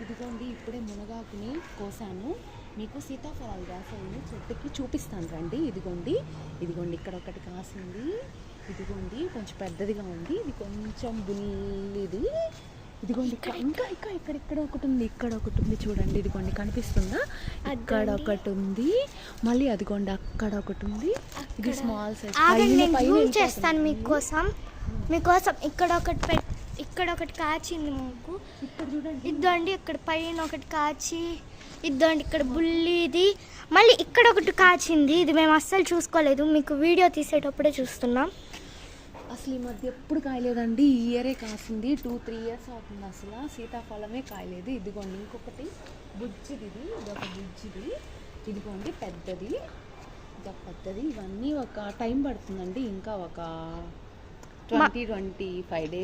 ఇదిగోండి ఇప్పుడే మునగాకుని కోసాను. మీకు సీతాఫలాలు కాసాయి చెట్టుకి చూపిస్తాను రండి. ఇదిగోండి ఇక్కడ ఒకటి కాసింది. ఇదిగోండి కొంచెం పెద్దదిగా ఉంది. ఇది కొంచెం బుల్లిది. ఇదిగోండి ఇక్కడ ఒకటి ఉంది చూడండి. ఇదిగోండి కనిపిస్తుందా? ఇక్కడ ఒకటి ఉంది. మళ్ళీ అదిగోండి అక్కడ ఒకటి ఉంది. ఇది స్మాల్ సైజ్ చేస్తాను మీకోసం. ఇక్కడ ఒకటి కాచింది మాకు. ఇద్దండి ఇక్కడ పైన ఒకటి కాచి, ఇద్దండి ఇక్కడ బుల్లిది. మళ్ళీ ఇక్కడ ఒకటి కాచింది. ఇది మేము అస్సలు చూసుకోలేదు, మీకు వీడియో తీసేటప్పుడే చూస్తున్నాం. అసలు ఈ మధ్య ఎప్పుడు కాయలేదండి. ఈ ఇయరే కాసింది. 2-3 ఇయర్స్ అవుతుంది అసలు సీతాఫలమే కాయలేదు. ఇదిగోండి ఇంకొకటి బుజ్జిది. ఇదొక బుజ్జిది. ఇదిగోండి పెద్దది, ఇదొక పెద్దది. ఇవన్నీ ఒక టైం పడుతుందండి. ఇంకా ఒక 20-25 days